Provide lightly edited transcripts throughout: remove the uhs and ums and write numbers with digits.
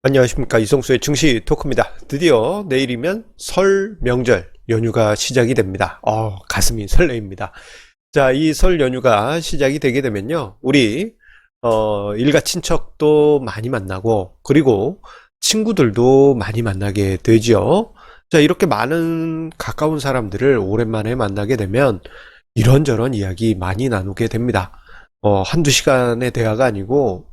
안녕하십니까, 이성수의 증시 토크입니다. 드디어 내일이면 설 명절 연휴가 시작이 됩니다. 가슴이 설레입니다. 자, 이 설 연휴가 시작이 되게 되면요, 우리 일가 친척도 많이 만나고, 그리고 친구들도 많이 만나게 되죠. 자, 이렇게 많은 가까운 사람들을 오랜만에 만나게 되면 이런저런 이야기 많이 나누게 됩니다. 한두 시간의 대화가 아니고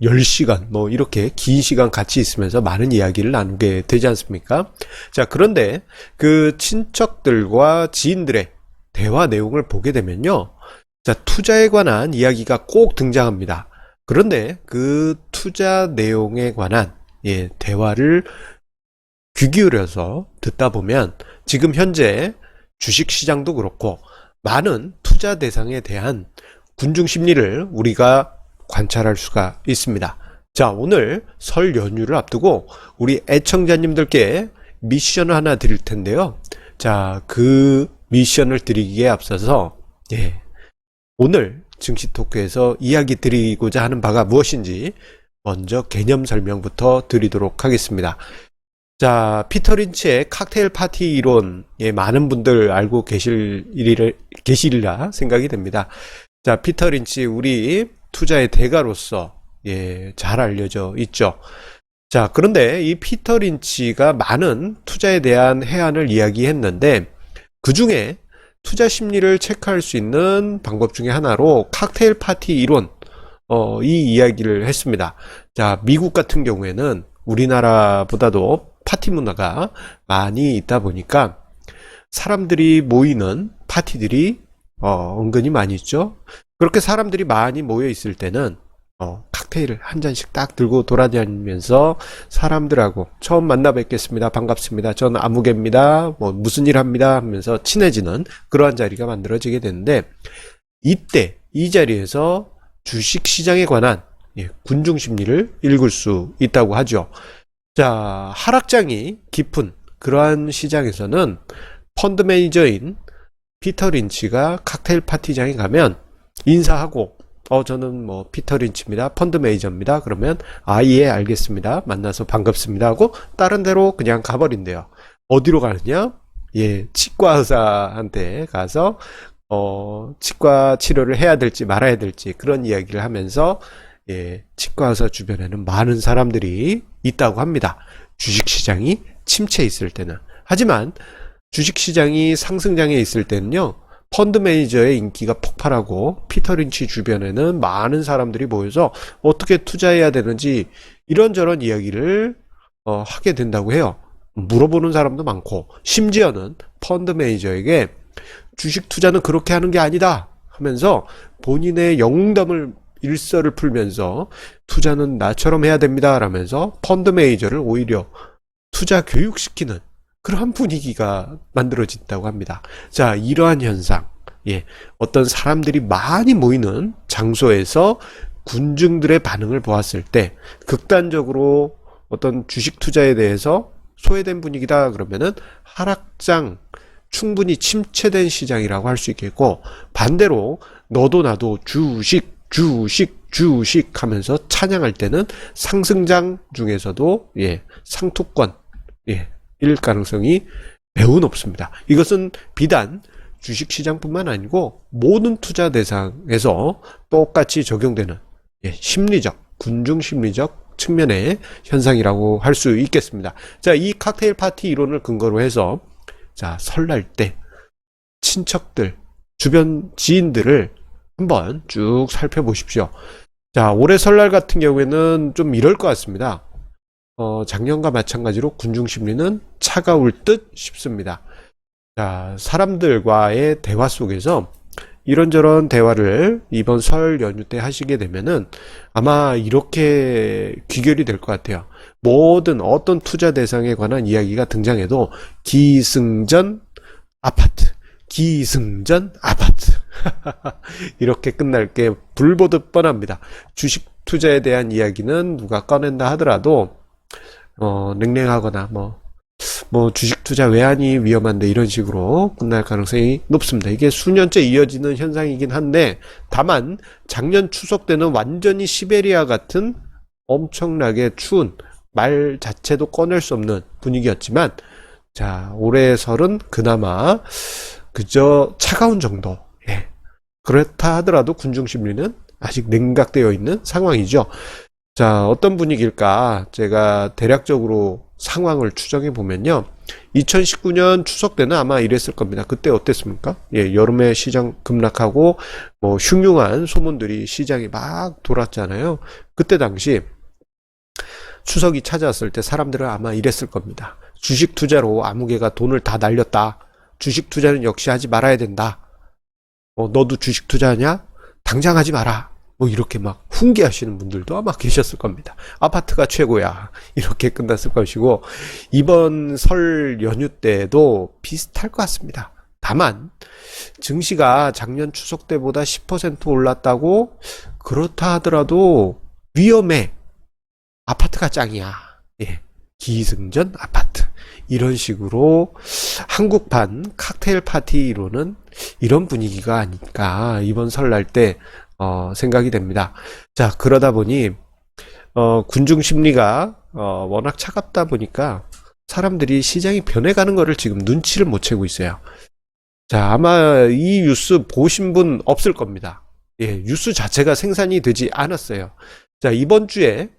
10시간, 이렇게 긴 시간 같이 있으면서 많은 이야기를 나누게 되지 않습니까? 자, 그런데 그 친척들과 지인들의 대화 내용을 보게 되면요. 자, 투자에 관한 이야기가 꼭 등장합니다. 그런데 그 투자 내용에 관한 대화를 귀 기울여서 듣다 보면 지금 현재 주식 시장도 그렇고 많은 투자 대상에 대한 군중 심리를 우리가 관찰할 수가 있습니다. 자, 오늘 설 연휴를 앞두고 우리 애청자님들께 미션을 하나 드릴 텐데요. 자, 그 미션을 드리기에 앞서서 오늘 증시 토크에서 이야기 드리고자 하는 바가 무엇인지 먼저 개념 설명부터 드리도록 하겠습니다. 자, 피터 린치의 칵테일 파티 이론, 많은 분들 알고 계시리라 생각이 됩니다. 자, 피터 린치, 우리 투자의 대가로서 잘 알려져 있죠. 자, 그런데 이 피터 린치가 많은 투자에 대한 해안을 이야기했는데 그 중에 투자 심리를 체크할 수 있는 방법 중에 하나로 칵테일 파티 이론, 이 이야기를 했습니다. 자, 미국 같은 경우에는 우리나라보다도 파티 문화가 많이 있다 보니까 사람들이 모이는 파티들이 은근히 많이 있죠. 그렇게 사람들이 많이 모여 있을 때는 칵테일을 한 잔씩 딱 들고 돌아다니면서 사람들하고 처음 만나 뵙겠습니다. 반갑습니다. 저는 아무개입니다. 무슨 일 합니다. 하면서 친해지는 그러한 자리가 만들어지게 되는데 이때 이 자리에서 주식 시장에 관한 군중 심리를 읽을 수 있다고 하죠. 자, 하락장이 깊은 그러한 시장에서는 펀드 매니저인 피터 린치가 칵테일 파티장에 가면 인사하고 저는 피터 린치입니다. 펀드 매니저입니다. 그러면 예, 알겠습니다. 만나서 반갑습니다 하고 다른 데로 그냥 가버린대요. 어디로 가느냐? 치과 의사한테 가서 치과 치료를 해야 될지 말아야 될지 그런 이야기를 하면서 치과 의사 주변에는 많은 사람들이 있다고 합니다. 주식시장이 침체에 있을 때는. 하지만 주식시장이 상승장에 있을 때는요, 펀드 매니저의 인기가 폭발하고 피터 린치 주변에는 많은 사람들이 모여서 어떻게 투자해야 되는지 이런저런 이야기를 하게 된다고 해요. 물어보는 사람도 많고, 심지어는 펀드 매니저에게 주식 투자는 그렇게 하는 게 아니다 하면서 본인의 영웅담을 일설을 풀면서 투자는 나처럼 해야 됩니다 라면서 펀드 매니저를 오히려 투자 교육시키는 그러한 분위기가 만들어진다고 합니다. 자, 이러한 현상, 어떤 사람들이 많이 모이는 장소에서 군중들의 반응을 보았을 때 극단적으로 어떤 주식 투자에 대해서 소외된 분위기다 그러면은 하락장, 충분히 침체된 시장이라고 할 수 있겠고, 반대로 너도 나도 주식 하면서 찬양할 때는 상승장 중에서도 상투권 일 가능성이 매우 높습니다. 이것은 비단 주식시장뿐만 아니고 모든 투자 대상에서 똑같이 적용되는 심리적, 군중 심리적 측면의 현상이라고 할 수 있겠습니다. 자, 이 칵테일 파티 이론을 근거로 해서 자, 설날 때 친척들, 주변 지인들을 한번 쭉 살펴보십시오. 자, 올해 설날 같은 경우에는 좀 이럴 것 같습니다. 작년과 마찬가지로 군중 심리는 차가울 듯 싶습니다. 자, 사람들과의 대화 속에서 이런저런 대화를 이번 설 연휴 때 하시게 되면은 아마 이렇게 귀결이 될 것 같아요. 모든 어떤 투자 대상에 관한 이야기가 등장해도 기승전 아파트, 기승전 아파트 이렇게 끝날 게 불보듯 뻔합니다. 주식 투자에 대한 이야기는 누가 꺼낸다 하더라도 냉랭하거나 주식 투자 왜 하니 위험한데 이런 식으로 끝날 가능성이 높습니다. 이게 수년째 이어지는 현상이긴 한데 다만 작년 추석 때는 완전히 시베리아 같은 엄청나게 추운 말 자체도 꺼낼 수 없는 분위기였지만, 자, 올해 설은 그나마 그저 차가운 정도. 예. 그렇다 하더라도 군중 심리는 아직 냉각되어 있는 상황이죠. 자, 어떤 분위기일까? 제가 대략적으로 상황을 추정해 보면요. 2019년 추석 때는 아마 이랬을 겁니다. 그때 어땠습니까? 예, 여름에 시장 급락하고 뭐 흉흉한 소문들이 시장에 막 돌았잖아요. 그때 당시 추석이 찾아왔을 때 사람들은 아마 이랬을 겁니다. 주식 투자로 아무개가 돈을 다 날렸다. 주식 투자는 역시 하지 말아야 된다. 너도 주식 투자하냐? 당장 하지 마라. 뭐 이렇게 막 훈계하시는 분들도 아마 계셨을 겁니다. 아파트가 최고야. 이렇게 끝났을 것이고, 이번 설 연휴 때도 비슷할 것 같습니다. 다만 증시가 작년 추석 때보다 10% 올랐다고 그렇다 하더라도 위험해. 아파트가 짱이야. 예. 기승전 아파트. 이런 식으로 한국판 칵테일 파티로는 이런 분위기가 아닐까 이번 설날 때 생각이 됩니다. 자, 그러다 보니 군중 심리가 워낙 차갑다 보니까 사람들이 시장이 변해가는 거를 지금 눈치를 못 채고 있어요. 자, 아마 이 뉴스 보신 분 없을 겁니다. 예, 뉴스 자체가 생산이 되지 않았어요. 자, 이번 주에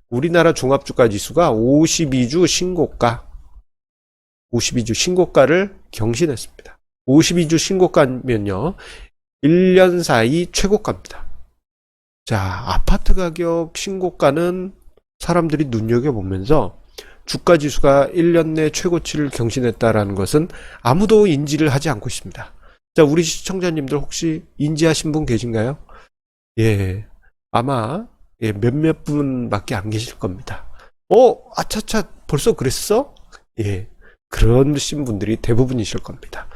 우리나라 종합주가 지수가 52주 신고가를 경신했습니다. 52주 신고가면요, 1년 사이 최고가입니다. 자, 아파트 가격 신고가는 사람들이 눈여겨보면서 주가 지수가 1년 내 최고치를 경신했다라는 것은 아무도 인지를 하지 않고 있습니다. 자, 우리 시청자님들 혹시 인지하신 분 계신가요? 예, 아마 몇몇 분밖에 안 계실 겁니다. 아차차, 벌써 그랬어? 예, 그러신 분들이 대부분이실 겁니다.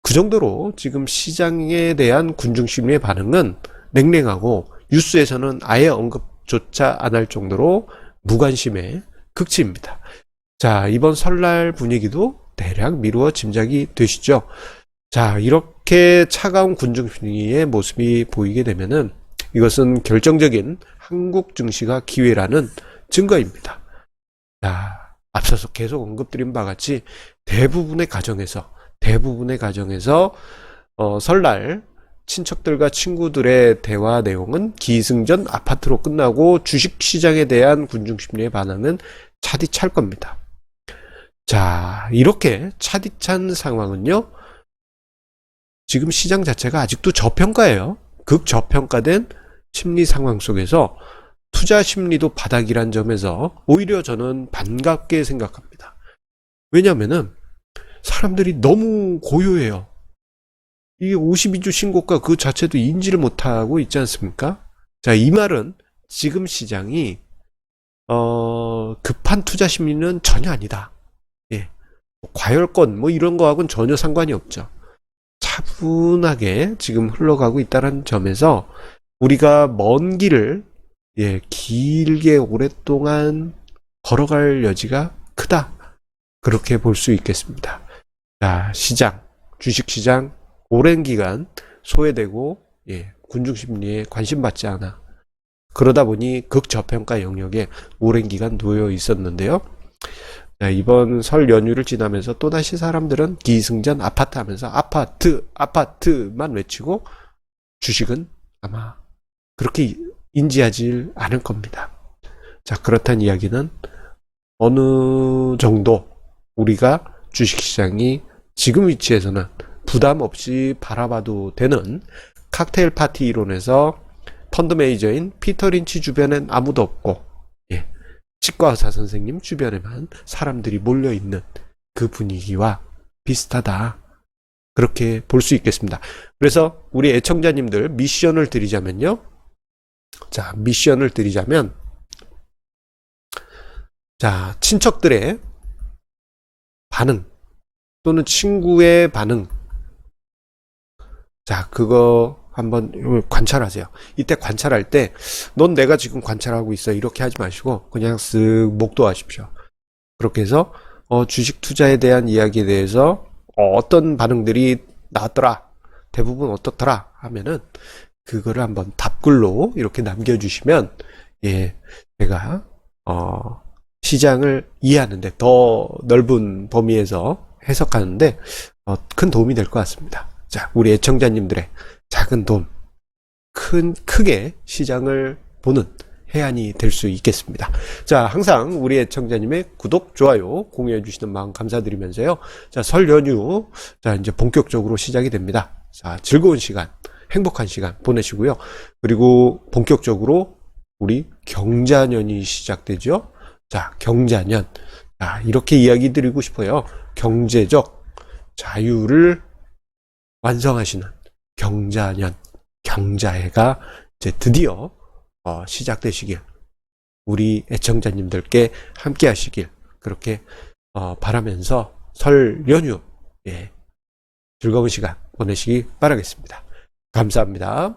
그 정도로 지금 시장에 대한 군중심리의 반응은 냉랭하고 뉴스에서는 아예 언급조차 안 할 정도로 무관심의 극치입니다. 자, 이번 설날 분위기도 대략 미루어 짐작이 되시죠? 자, 이렇게 차가운 군중심리의 모습이 보이게 되면은 이것은 결정적인 한국 증시가 기회라는 증거입니다. 자, 앞서서 계속 언급드린 바와 같이 대부분의 가정에서 설날 친척들과 친구들의 대화 내용은 기승전 아파트로 끝나고 주식시장에 대한 군중심리의 반응은 차디찰 겁니다. 자, 이렇게 차디찬 상황은요, 지금 시장 자체가 아직도 저평가예요. 극저평가된 심리 상황 속에서 투자 심리도 바닥이란 점에서 오히려 저는 반갑게 생각합니다. 왜냐면은 사람들이 너무 고요해요. 이게 52주 신고가 그 자체도 인지를 못하고 있지 않습니까? 자, 이 말은 지금 시장이 급한 투자 심리는 전혀 아니다. 예, 과열권 뭐 이런 거하고는 전혀 상관이 없죠. 차분하게 지금 흘러가고 있다는 점에서 우리가 먼 길을 길게 오랫동안 걸어갈 여지가 크다. 그렇게 볼 수 있겠습니다. 자, 주식시장 오랜 기간 소외되고 군중심리에 관심받지 않아. 그러다 보니 극저평가 영역에 오랜 기간 놓여 있었는데요. 자, 이번 설 연휴를 지나면서 또다시 사람들은 기승전 아파트 하면서 아파트만 외치고 주식은 아마 그렇게 인지하지 않을 겁니다. 자, 그렇다는 이야기는 어느 정도 우리가 주식시장이 지금 위치에서는 부담 없이 바라봐도 되는 칵테일 파티 이론에서 펀드 매니저인 피터 린치 주변엔 아무도 없고 치과 의사 선생님 주변에만 사람들이 몰려있는 그 분위기와 비슷하다. 그렇게 볼 수 있겠습니다. 그래서 우리 애청자님들 미션을 드리자면요. 자, 자, 친척들의 반응 또는 친구의 반응, 자, 그거 한번 관찰하세요. 이때 관찰할 때 넌 내가 지금 관찰하고 있어 이렇게 하지 마시고 그냥 쓱 목도하십시오. 그렇게 해서 주식 투자에 대한 이야기에 대해서 어떤 반응들이 나왔더라, 대부분 어떻더라 하면은 그거를 한번 답글로 이렇게 남겨주시면 예, 제가 시장을 이해하는데 더 넓은 범위에서 해석하는데 큰 도움이 될 것 같습니다. 자, 우리 애청자님들의 작은 도움, 크게 시장을 보는 해안이 될 수 있겠습니다. 자, 항상 우리 애청자님의 구독, 좋아요, 공유해 주시는 마음 감사드리면서요. 자, 설 연휴, 자, 이제 본격적으로 시작이 됩니다. 자, 즐거운 시간, 행복한 시간 보내시고요. 그리고 본격적으로 우리 경자년이 시작되죠. 자, 경자년. 자, 이렇게 이야기 드리고 싶어요. 경제적 자유를 완성하시는 경자년, 경자해가 이제 드디어 시작되시길, 우리 애청자님들께 함께 하시길, 그렇게 바라면서 설 연휴, 예, 즐거운 시간 보내시기 바라겠습니다. 감사합니다.